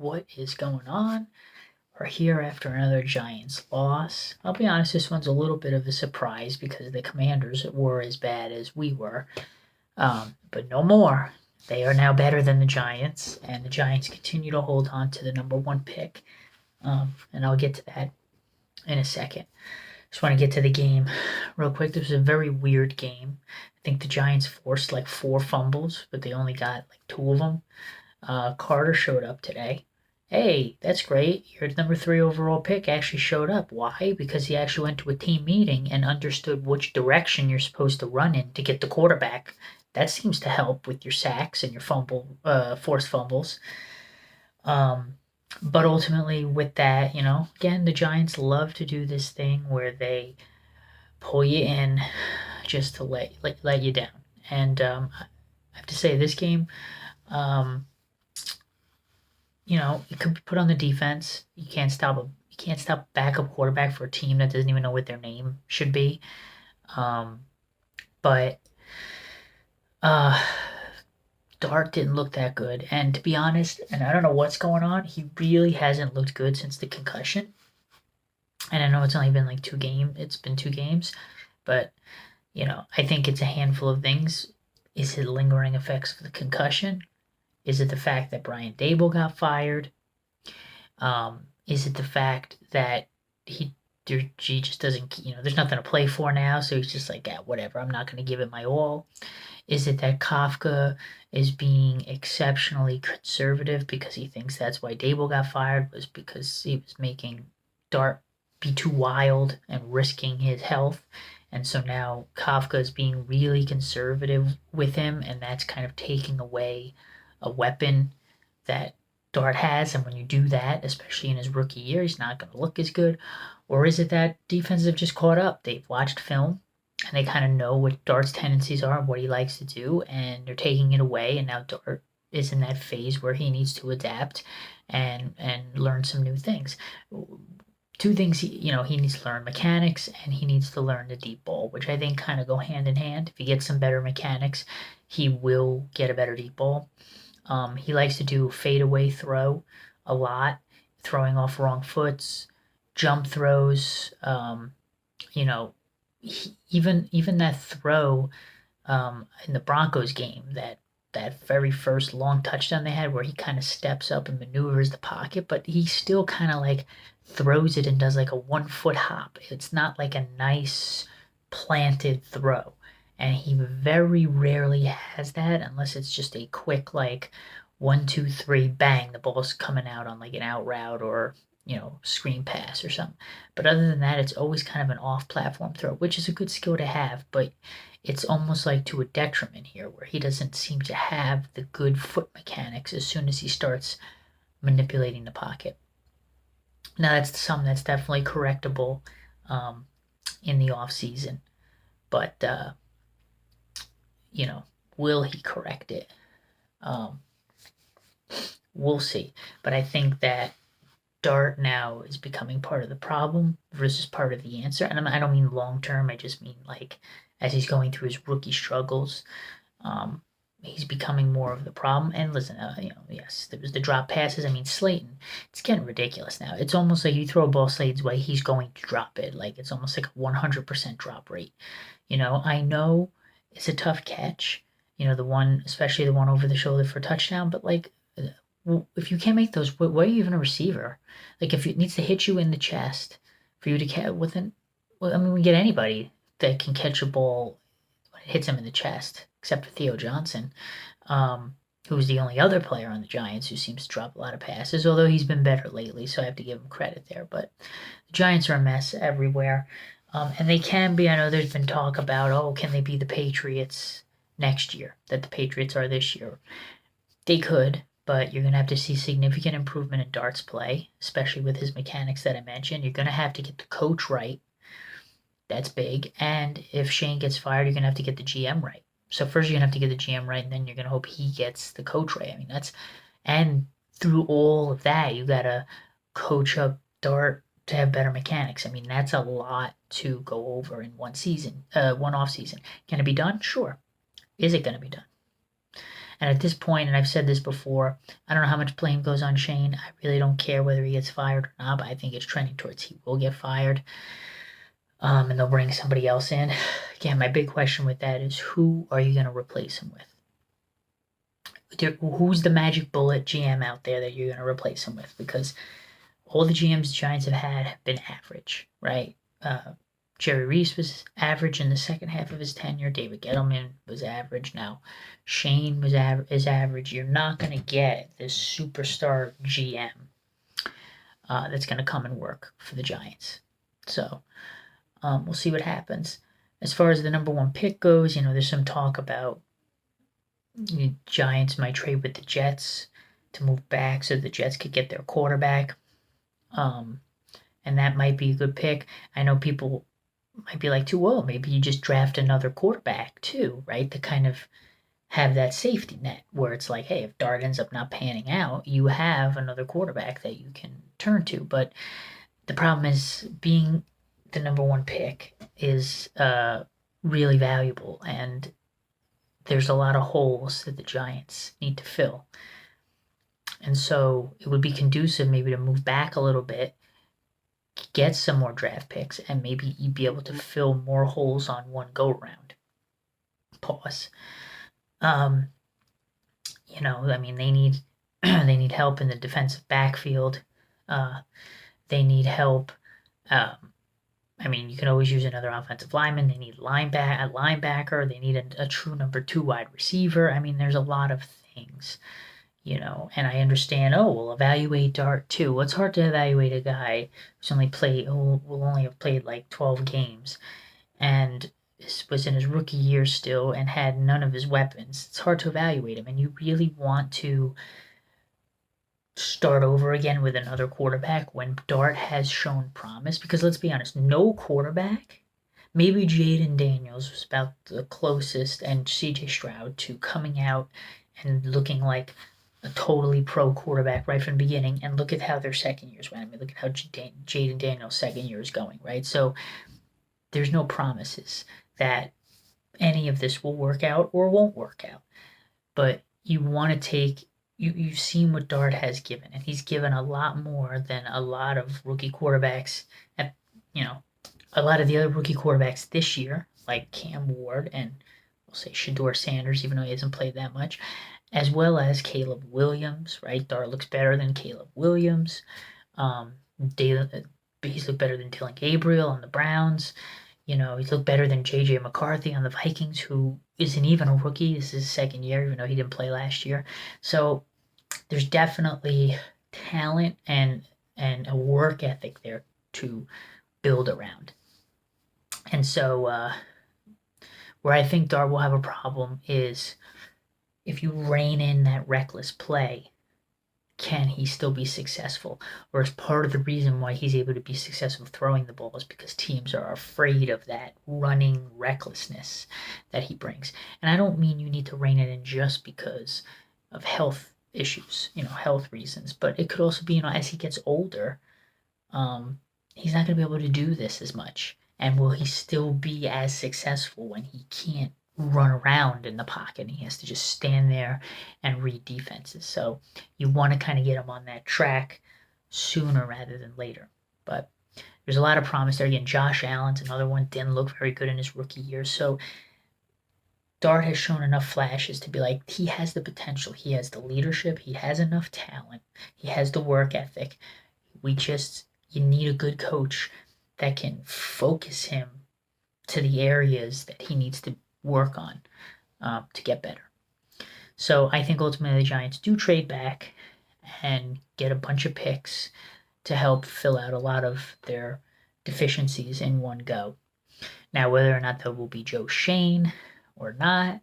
What is going on? We're here after another Giants loss. I'll be honest, this one's a little bit of a surprise because the Commanders were as bad as we were. But no more. They are now better than the Giants, and the Giants continue to hold on to the number one pick. And I'll get to that in a second. Just want to get to the game real quick. This was a very weird game. I think the Giants forced like 4 fumbles, but they only got like 2 of them. Carter showed up today. Hey, that's great. Your number 3 overall pick actually showed up. Why? Because he actually went to a team meeting and understood which direction you're supposed to run in to get the quarterback. That seems to help with your sacks and your forced fumbles. But ultimately, with that, again, the Giants love to do this thing where they pull you in just to let you down. And I have to say, this game, it could be put on the defense. You can't stop a backup quarterback for a team that doesn't even know what their name should be. But Dart didn't look that good, and to be honest, and I don't know what's going on, he really hasn't looked good since the concussion. And I know it's only been like 2 games. It's been 2 games, but I think it's a handful of things. Is it lingering effects of the concussion? Is it the fact that Brian Daboll got fired? Is it the fact that he just doesn't, there's nothing to play for now, so he's just like, yeah, whatever, I'm not going to give it my all? Is it that Kafka is being exceptionally conservative because he thinks that's why Daboll got fired, was because he was making Dart be too wild and risking his health? And so now Kafka is being really conservative with him, and that's kind of taking away a weapon that Dart has, and when you do that, especially in his rookie year, he's not going to look as good. Or is it that defenses have just caught up? They've watched film, and they kind of know what Dart's tendencies are and what he likes to do, and they're taking it away, and now Dart is in that phase where he needs to adapt and learn some new things. 2 things, he needs to learn mechanics, and he needs to learn the deep ball, which I think kind of go hand in hand. If he gets some better mechanics, he will get a better deep ball. He likes to do fadeaway throw a lot, throwing off wrong foots, jump throws. Even that throw in the Broncos game, that very first long touchdown they had, where he kind of steps up and maneuvers the pocket, but he still kind of like throws it and does like a 1-foot hop. It's not like a nice planted throw. And he very rarely has that unless it's just a quick, like, 1, 2, 3, bang, the ball's coming out on like an out route or, screen pass or something. But other than that, it's always kind of an off-platform throw, which is a good skill to have, but it's almost like to a detriment here where he doesn't seem to have the good foot mechanics as soon as he starts manipulating the pocket. Now, that's something that's definitely correctable in the off season, but will he correct it? We'll see. But I think that Dart now is becoming part of the problem versus part of the answer. And I don't mean long term. I just mean like as he's going through his rookie struggles, he's becoming more of the problem. And listen, yes, there was the drop passes. I mean, Slayton, it's getting ridiculous now. It's almost like you throw a ball Slayton's way, he's going to drop it. Like it's almost like a 100% drop rate. I know it's a tough catch. The one, especially the one over the shoulder for a touchdown. But like, if you can't make those, why are you even a receiver? Like if it needs to hit you in the chest for you to catch we get anybody that can catch a ball when it hits him in the chest, except for Theo Johnson, who's the only other player on the Giants who seems to drop a lot of passes, although he's been better lately, so I have to give him credit there. But the Giants are a mess everywhere. And they can be, I know there's been talk about, can they be the Patriots next year, that the Patriots are this year? They could, but you're going to have to see significant improvement in Dart's play, especially with his mechanics that I mentioned. You're going to have to get the coach right. That's big. And if Shane gets fired, you're going to have to get the GM right. So first you're going to have to get the GM right, and then you're going to hope he gets the coach right. I mean, and through all of that, you got to coach up Dart to have better mechanics. I mean, that's a lot to go over in one off season. Can it be done? Sure. Is it going to be done? And at this point, and I've said this before, I don't know how much blame goes on Shane. I really don't care whether he gets fired or not, but I think it's trending towards he will get fired. And they'll bring somebody else in. Again, my big question with that is who are you going to replace him with? Who's the magic bullet GM out there that you're going to replace him with? Because all the GMs the Giants have had have been average, right? Jerry Reese was average in the second half of his tenure. David Gettleman was average. Now Shane is average. You're not going to get this superstar GM that's going to come and work for the Giants. So we'll see what happens. As far as the number one pick goes, there's some talk about the Giants might trade with the Jets to move back so the Jets could get their quarterback. And that might be a good pick. I know people might be like, well, maybe you just draft another quarterback too, right? To kind of have that safety net where it's like, hey, if Dart ends up not panning out, you have another quarterback that you can turn to. But the problem is being the number one pick is really valuable, and there's a lot of holes that the Giants need to fill. And so it would be conducive maybe to move back a little bit, get some more draft picks, and maybe you'd be able to fill more holes on one go-around. Pause. They need they need help in the defensive backfield. They need help. You can always use another offensive lineman. They need a linebacker. They need a true number 2 wide receiver. There's a lot of things, and I understand, evaluate Dart too. Well, it's hard to evaluate a guy who's will only have played like 12 games and was in his rookie year still and had none of his weapons. It's hard to evaluate him, and you really want to start over again with another quarterback when Dart has shown promise, because let's be honest, no quarterback, maybe Jaden Daniels was about the closest, and CJ Stroud, to coming out and looking like a totally pro quarterback right from the beginning. And look at how their second years went. Look at how Jaden Daniels' second year is going, right? So there's no promises that any of this will work out or won't work out. But you want to take you've seen what Dart has given, and he's given a lot more than a lot of rookie quarterbacks a lot of the other rookie quarterbacks this year, like Cam Ward and we'll say Shedeur Sanders, even though he hasn't played that much, as well as Caleb Williams, right? Dart looks better than Caleb Williams. He's looked better than Dillon Gabriel on the Browns. He's looked better than J.J. McCarthy on the Vikings, who isn't even a rookie. This is his second year, even though he didn't play last year. So there's definitely talent and a work ethic there to build around. And so where I think Dart will have a problem is if you rein in that reckless play, can he still be successful? Or is part of the reason why he's able to be successful throwing the ball is because teams are afraid of that running recklessness that he brings. And I don't mean you need to rein it in just because of health issues, health reasons, but it could also be, as he gets older, he's not going to be able to do this as much. And will he still be as successful when he can't run around in the pocket and he has to just stand there and read defenses? So you want to kind of get him on that track sooner rather than later. But there's a lot of promise there. Again, Josh Allen's another one, didn't look very good in his rookie year. So Dart has shown enough flashes to be like, he has the potential. He has the leadership. He has enough talent. He has the work ethic. You need a good coach that can focus him to the areas that he needs to work on to get better. So I think ultimately the Giants do trade back and get a bunch of picks to help fill out a lot of their deficiencies in one go. Now, whether or not that will be Joe Schoen or not,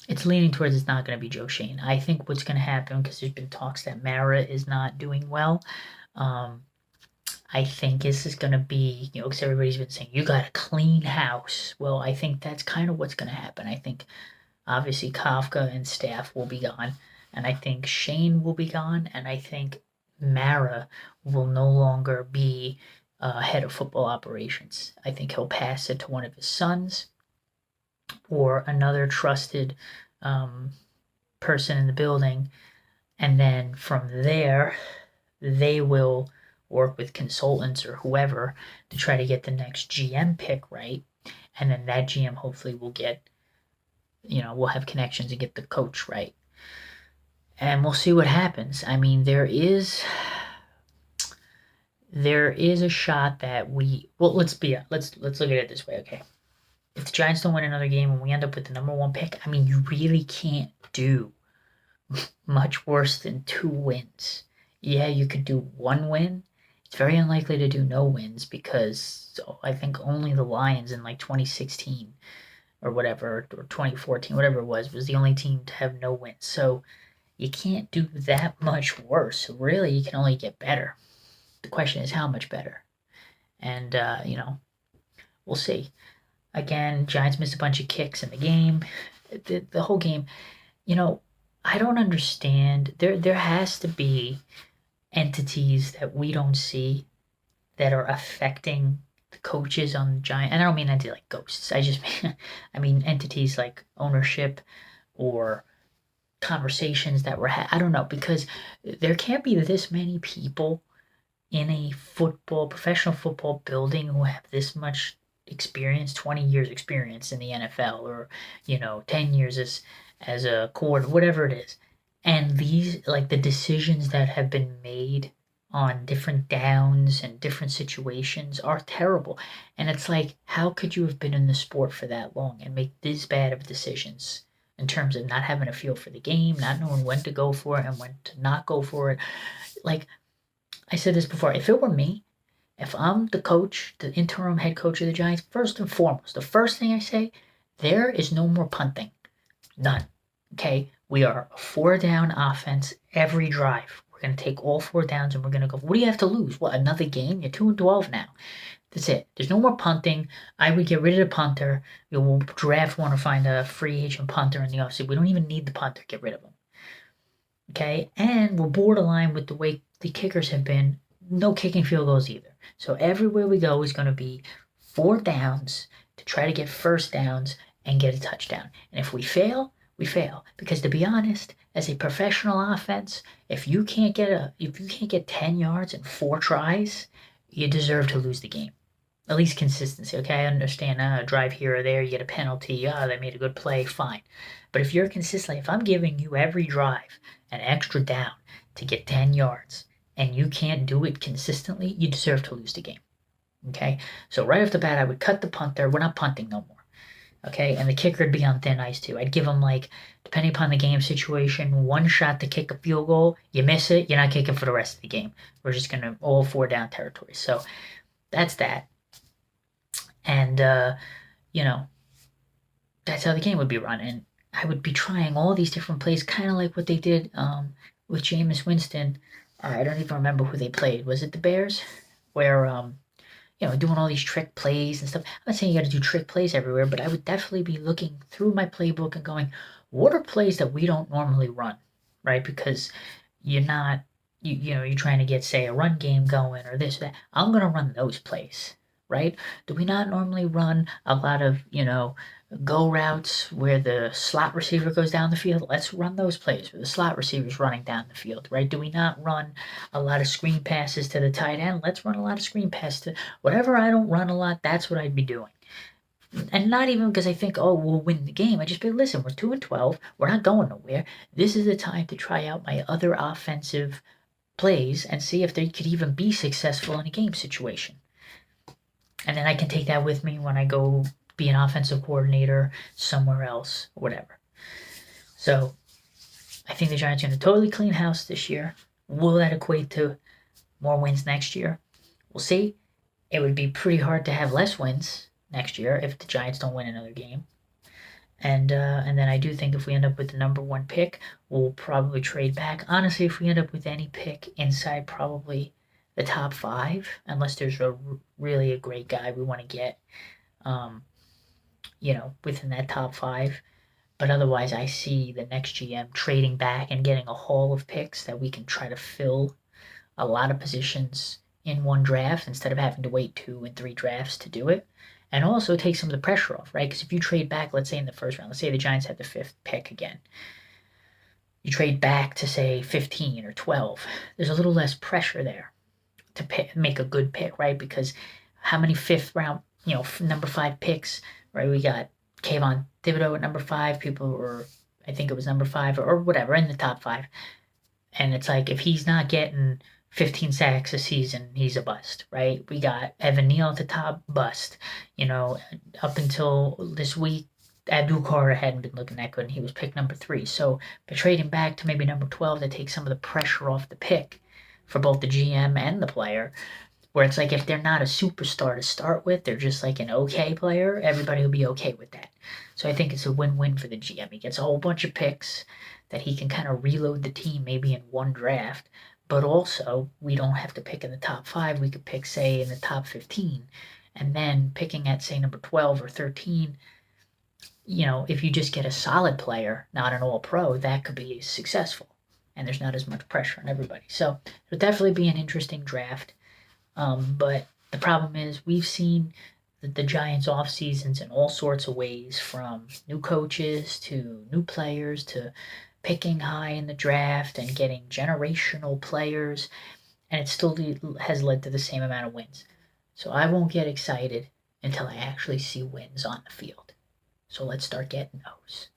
it's leaning towards it's not going to be Joe Schoen. I think what's going to happen, because there's been talks that Mara is not doing well, I think this is going to be, because everybody's been saying, you got to clean house. Well, I think that's kind of what's going to happen. I think, obviously, Kafka and staff will be gone, and I think Schoen will be gone, and I think Mara will no longer be head of football operations. I think he'll pass it to one of his sons, or another trusted person in the building, and then from there, they will work with consultants or whoever to try to get the next GM pick right, and then that GM hopefully will get, will have connections and get the coach right, and we'll see what happens. I mean, there is a shot that let's look at it this way, okay? If the Giants don't win another game and we end up with the number one pick, I mean, you really can't do much worse than 2 wins. Yeah, you could do 1 win. It's very unlikely to do no wins because I think only the Lions in like 2016 or whatever, or 2014, whatever it was the only team to have no wins. So you can't do that much worse. So really, you can only get better. The question is how much better. And, we'll see. Again, Giants missed a bunch of kicks in the game. The whole game, I don't understand. There has to be entities that we don't see that are affecting the coaches on the Giants. And I don't mean entities like ghosts. I mean entities like ownership or conversations that were I don't know, because there can't be this many people in a professional football building who have this much experience, 20 years experience in the NFL, or 10 years as a coordinator, whatever it is. And these, like, the decisions that have been made on different downs and different situations are terrible. And it's like, how could you have been in the sport for that long and make this bad of decisions in terms of not having a feel for the game, not knowing when to go for it and when to not go for it? Like, I said this before, if it were me, if I'm the coach, the interim head coach of the Giants, first and foremost, the first thing I say, there is no more punting. None. Okay? We are a 4-down offense every drive. We're going to take all 4 downs and we're going to go. What do you have to lose? What, another game? You're 2-12 now. That's it. There's no more punting. I would get rid of the punter. We'll draft one or find a free agent punter in the offseason. We don't even need the punter. Get rid of him. Okay? And we're borderline with the way the kickers have been. No kicking field goals either. So everywhere we go is going to be 4 downs to try to get first downs and get a touchdown. And if we fail, we fail. Because to be honest, as a professional offense, if you can't get 10 yards in 4 tries, you deserve to lose the game. At least consistency, okay? I understand a drive here or there, you get a penalty, they made a good play, fine. But if you're consistent, if I'm giving you every drive an extra down to get 10 yards, and you can't do it consistently, you deserve to lose the game. Okay? So right off the bat, I would cut the punter. We're not punting no more. Okay? And the kicker would be on thin ice too. I'd give him, like, depending upon the game situation, 1 shot to kick a field goal. You miss it, you're not kicking for the rest of the game. We're just going to all 4 down territory. So that's that. And, that's how the game would be run. And I would be trying all these different plays, kind of like what they did with Jameis Winston. I don't even remember who they played. Was it the Bears? Where, doing all these trick plays and stuff. I'm not saying you got to do trick plays everywhere, but I would definitely be looking through my playbook and going, what are plays that we don't normally run, right? Because you're not, you're trying to get, say, a run game going or this or that. I'm going to run those plays, right? Do we not normally run a lot of, go routes where the slot receiver goes down the field? Let's run those plays where the slot receiver's running down the field, right? Do we not run a lot of screen passes to the tight end? Let's run a lot of screen passes to whatever I don't run a lot, that's what I'd be doing. And not even because I think, we'll win the game. I just be, listen, we're 2-12. We're not going nowhere. This is the time to try out my other offensive plays and see if they could even be successful in a game situation. And then I can take that with me when I go be an offensive coordinator somewhere else, or whatever. So I think the Giants are going to totally clean house this year. Will that equate to more wins next year? We'll see. It would be pretty hard to have less wins next year if the Giants don't win another game. And then I do think if we end up with the number 1 pick, we'll probably trade back. Honestly, if we end up with any pick inside probably the top 5, unless there's really a great guy we want to get, within that top 5. But otherwise, I see the next GM trading back and getting a haul of picks that we can try to fill a lot of positions in one draft instead of having to wait 2 and 3 drafts to do it. And also take some of the pressure off, right? Because if you trade back, let's say in the first round, let's say the Giants had the 5th pick again. You trade back to, say, 15 or 12. There's a little less pressure there to make a good pick, right? Because how many 5th round, number 5 picks, right? We got Kayvon Thibodeaux at number 5. People were, I think it was number 5 or whatever, in the top 5. And it's like, if he's not getting 15 sacks a season, he's a bust, right? We got Evan Neal at the top, bust. Up until this week, Abdul Carter hadn't been looking that good, and he was picked number 3. So, by trading back to maybe number 12 to take some of the pressure off the pick for both the GM and the player, where it's like if they're not a superstar to start with, they're just like an okay player, everybody will be okay with that. So I think it's a win-win for the GM. He gets a whole bunch of picks that he can kind of reload the team maybe in one draft, but also we don't have to pick in the top 5. We could pick, say, in the top 15, and then picking at, say, number 12 or 13, if you just get a solid player, not an all-pro, that could be successful, and there's not as much pressure on everybody. So it'll definitely be an interesting draft. But the problem is we've seen the Giants off seasons in all sorts of ways, from new coaches to new players to picking high in the draft and getting generational players, and it still has led to the same amount of wins. So I won't get excited until I actually see wins on the field. So let's start getting those.